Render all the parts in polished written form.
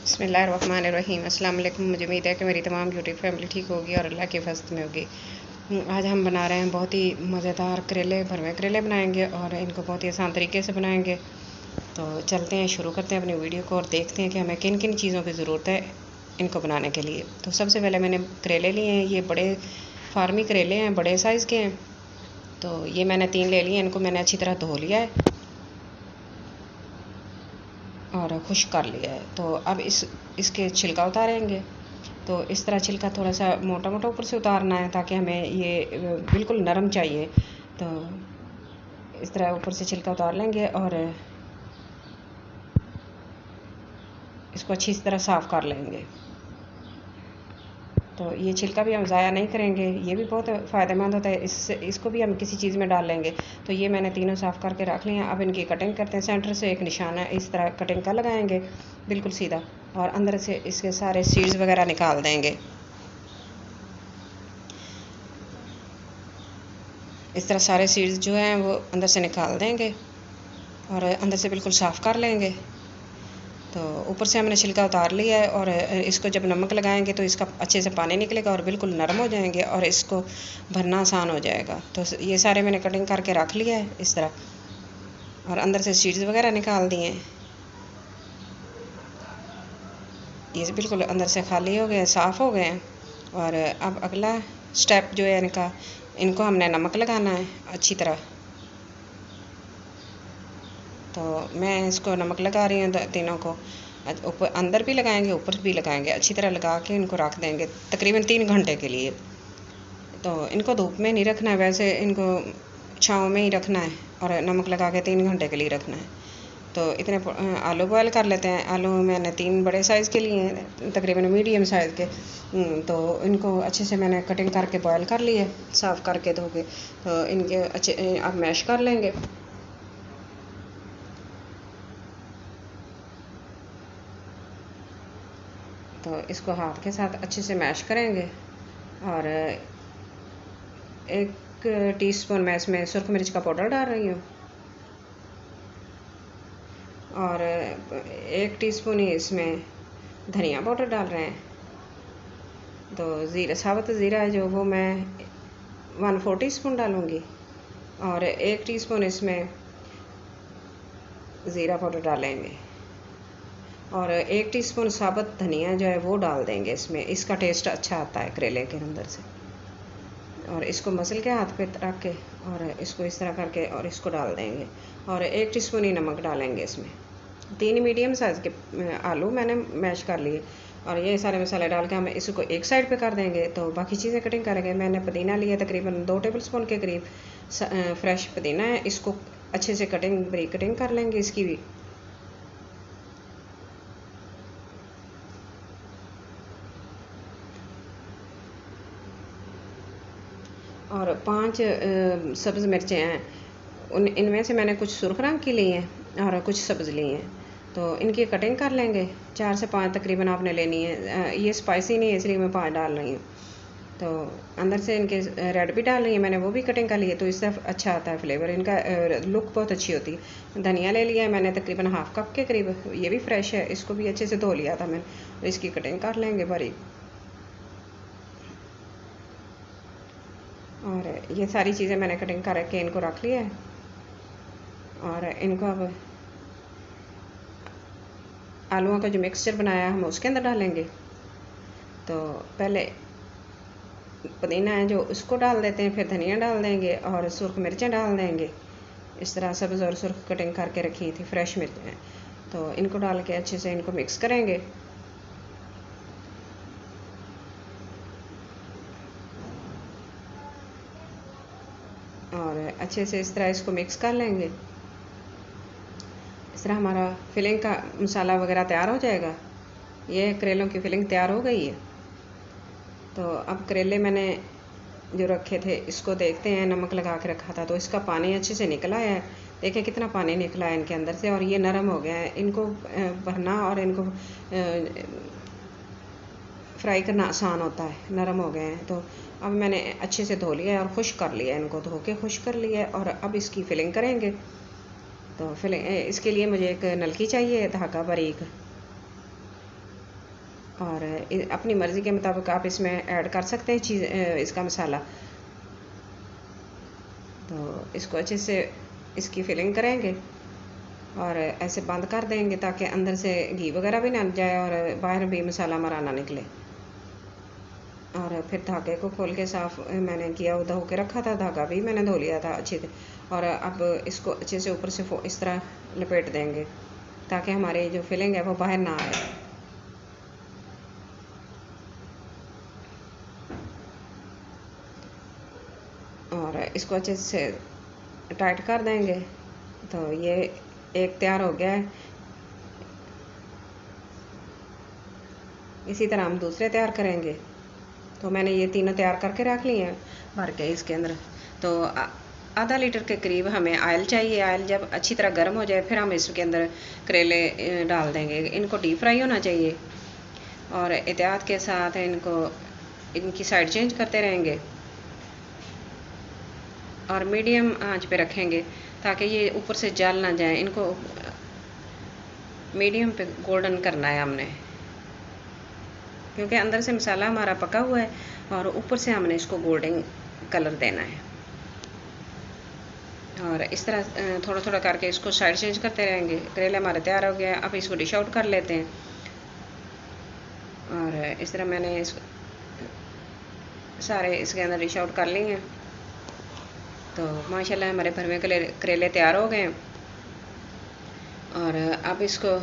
बिस्मिल्लाहिर्रहमानिर्रहीम। अस्सलाम वालेकुम। मुझे उम्मीद है कि मेरी तमाम यूट्यूब फैमिली ठीक होगी और अल्लाह की फज़ल में होगी। आज हम बना रहे हैं बहुत ही मज़ेदार करेले, भरवे करेले बनाएंगे और इनको बहुत ही आसान तरीके से बनाएंगे। तो चलते हैं, शुरू करते हैं अपनी वीडियो को और देखते हैं कि हमें किन किन चीज़ों की ज़रूरत है इनको बनाने के लिए। तो सबसे पहले मैंने करेले लिए हैं, ये बड़े फार्मी करेले हैं, बड़े साइज़ के हैं। तो ये मैंने 3 ले लिए, इनको मैंने अच्छी तरह धो लिया है और खुश्क कर लिया है। तो अब इसके छिलका उतारेंगे। तो इस तरह छिलका थोड़ा सा मोटा मोटा ऊपर से उतारना है ताकि हमें ये बिल्कुल नरम चाहिए। तो इस तरह ऊपर से छिलका उतार लेंगे और इसको अच्छी तरह साफ़ कर लेंगे। तो ये छिलका भी हम ज़ाया नहीं करेंगे, ये भी बहुत फ़ायदेमंद होता है। इसको भी हम किसी चीज़ में डाल लेंगे। तो ये मैंने तीनों साफ़ करके रख लिए हैं। अब इनकी कटिंग करते हैं। सेंटर से एक निशान है, इस तरह कटिंग का लगाएंगे बिल्कुल सीधा, और अंदर से इसके सारे सीड्स वगैरह निकाल देंगे। इस तरह सारे सीड्स जो हैं वो अंदर से निकाल देंगे और अंदर से बिल्कुल साफ़ कर लेंगे। तो ऊपर से हमने छिलका उतार लिया है और इसको जब नमक लगाएंगे तो इसका अच्छे से पानी निकलेगा और बिल्कुल नरम हो जाएंगे और इसको भरना आसान हो जाएगा। तो ये सारे मैंने कटिंग करके रख लिया है इस तरह, और अंदर से सीड्स वगैरह निकाल दिए हैं। ये बिल्कुल अंदर से खाली हो गए, साफ़ हो गए हैं। और अब अगला स्टेप जो है इनको हमने नमक लगाना है अच्छी तरह। तो मैं इसको नमक लगा रही हूँ तीनों को। ऊपर अंदर भी लगाएंगे, ऊपर भी लगाएंगे, अच्छी तरह लगा के इनको रख देंगे तकरीबन 3 घंटे के लिए। तो इनको धूप में नहीं रखना है, वैसे इनको छाँव में ही रखना है और नमक लगा के 3 घंटे के लिए रखना है। तो इतने आलू बॉयल कर लेते हैं। आलू मैंने 3 बड़े साइज़ के लिए हैं, तकरीबन मीडियम साइज़ के। तो इनको अच्छे से मैंने कटिंग करके बॉयल कर लिए, साफ़ करके धो के। तो इनके अच्छे अब मैश कर लेंगे। तो इसको हाथ के साथ अच्छे से मैश करेंगे और 1 टीस्पून मैं इसमें सुरख मिर्च का पाउडर डाल रही हूँ और 1 टीस्पून ही इसमें धनिया पाउडर डाल रहे हैं। तो ज़ीरा, साबुत ज़ीरा है जो, वो मैं 1/4 टीस्पून डालूँगी और 1 टीस्पून इसमें ज़ीरा पाउडर डालेंगे और 1 टीस्पून साबुत धनिया जो है वो डाल देंगे इसमें। इसका टेस्ट अच्छा आता है करेले के अंदर से। और इसको मसल के हाथ पे रख के और इसको इस तरह करके और इसको डाल देंगे और 1 टीस्पून ही नमक डालेंगे इसमें। 3 मीडियम साइज़ के आलू मैंने मैश कर लिए और ये सारे मसाले डाल के हम इसको एक साइड पे कर देंगे। तो बाकी चीज़ें कटिंग करेंगे। मैंने पुदीना लिया तकरीबन 2 टेबलस्पून के करीब, फ्रेश पुदीना है। इसको अच्छे से बारीक कटिंग कर लेंगे इसकी भी। और 5 सब्ज़ मिर्चें हैं, इनमें से मैंने कुछ सुर्ख रंग की ली हैं और कुछ सब्ज़ ली हैं। तो इनकी कटिंग कर लेंगे। 4 से 5 तकरीबन आपने लेनी है। ये स्पाइसी नहीं है इसलिए मैं 5 डाल रही हूँ। तो अंदर से इनके रेड भी डाल रही है मैंने, वो भी कटिंग कर ली है। तो इससे अच्छा आता है फ्लेवर, इनका लुक बहुत अच्छी होती है। धनिया ले लिया है मैंने तकरीबन ½ कप के करीब, ये भी फ्रेश है। इसको भी अच्छे से धो लिया था मैंने और इसकी कटिंग कर लेंगे बारीक। और ये सारी चीज़ें मैंने कटिंग करके इनको रख लिया है और इनको अब आलूओं का जो मिक्सचर बनाया हम उसके अंदर डालेंगे। तो पहले पुदीना है जो उसको डाल देते हैं, फिर धनिया डाल देंगे और सुर्ख मिर्चें डाल देंगे। इस तरह सब्ज़ और सुर्ख कटिंग करके रखी थी फ्रेश मिर्चें। तो इनको डाल के अच्छे से इनको मिक्स करेंगे। और अच्छे से इस तरह इसको मिक्स कर लेंगे। इस तरह हमारा फिलिंग का मसाला वगैरह तैयार हो जाएगा। ये करेलों की फिलिंग तैयार हो गई है। तो अब करेले मैंने जो रखे थे इसको देखते हैं, नमक लगा के रखा था तो इसका पानी अच्छे से निकला है। देखिए कितना पानी निकला है इनके अंदर से और ये नरम हो गया है। इनको भरना और इनको फ्राई करना आसान होता है, नरम हो गए हैं। तो अब मैंने अच्छे से धो लिया है और खुश्क कर लिया है, इनको धो के खुश्क कर लिया है। और अब इसकी फिलिंग करेंगे। तो फिलिंग इसके लिए मुझे एक नलकी चाहिए, धागा बारीक। और अपनी मर्ज़ी के मुताबिक आप इसमें ऐड कर सकते हैं चीज़ इसका मसाला। तो इसको अच्छे से इसकी फिलिंग करेंगे और ऐसे बंद कर देंगे ताकि अंदर से घी वगैरह भी ना जाए और बाहर भी मसाला हमारा ना निकले। और फिर धागे को खोल के साफ मैंने किया, धो के रखा था, धागा भी मैंने धो लिया था अच्छे से। और अब इसको अच्छे से ऊपर से इस तरह लपेट देंगे ताकि हमारी जो फिलिंग है वो बाहर ना आए। और इसको अच्छे से टाइट कर देंगे। तो ये एक तैयार हो गया है। इसी तरह हम दूसरे तैयार करेंगे। तो मैंने ये तीनों तैयार करके रख लिए हैं भर के इसके अंदर। तो आधा लीटर के करीब हमें ऑयल चाहिए। ऑयल जब अच्छी तरह गर्म हो जाए फिर हम इसके अंदर करेले डाल देंगे। इनको डीप फ्राई होना चाहिए और एहतियात के साथ इनकी साइड चेंज करते रहेंगे और मीडियम आंच पे रखेंगे ताकि ये ऊपर से जल ना जाए। इनको मीडियम पे गोल्डन करना है हमने, क्योंकि अंदर से मसाला हमारा पका हुआ है और ऊपर से हमने इसको गोल्डन कलर देना है। और इस तरह थोड़ा थोड़ा करके इसको साइड चेंज करते रहेंगे। करेले हमारे तैयार हो गया। अब इसको डिश आउट कर लेते हैं। और इस तरह मैंने सारे इसके अंदर डिश आउट कर लिए हैं। तो माशाल्लाह हमारे भरवे करेले तैयार हो गए। और अब इसको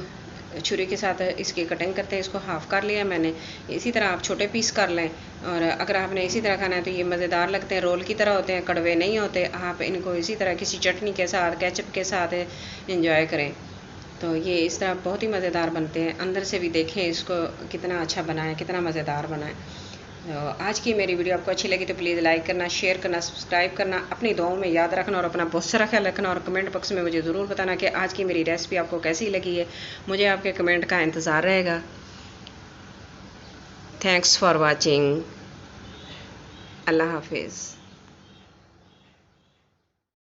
छुरी के साथ इसकी कटिंग करते हैं। इसको हाफ़ कर लिया मैंने। इसी तरह आप छोटे पीस कर लें। और अगर आपने इसी तरह खाना है तो ये मज़ेदार लगते हैं, रोल की तरह होते हैं, कड़वे नहीं होते। आप इनको इसी तरह किसी चटनी के साथ, केचप के साथ इंजॉय करें। तो ये इस तरह बहुत ही मज़ेदार बनते हैं। अंदर से भी देखें इसको कितना अच्छा बना है, कितना मज़ेदार बना है। तो आज की मेरी वीडियो आपको अच्छी लगी तो प्लीज़ लाइक करना, शेयर करना, सब्सक्राइब करना, अपनी दुआओं में याद रखना और अपना बहुत सारा ख्याल रखना। और कमेंट बॉक्स में मुझे ज़रूर बताना कि आज की मेरी रेसिपी आपको कैसी लगी है। मुझे आपके कमेंट का इंतज़ार रहेगा। Thanks for watching. अल्लाह हाफिज़।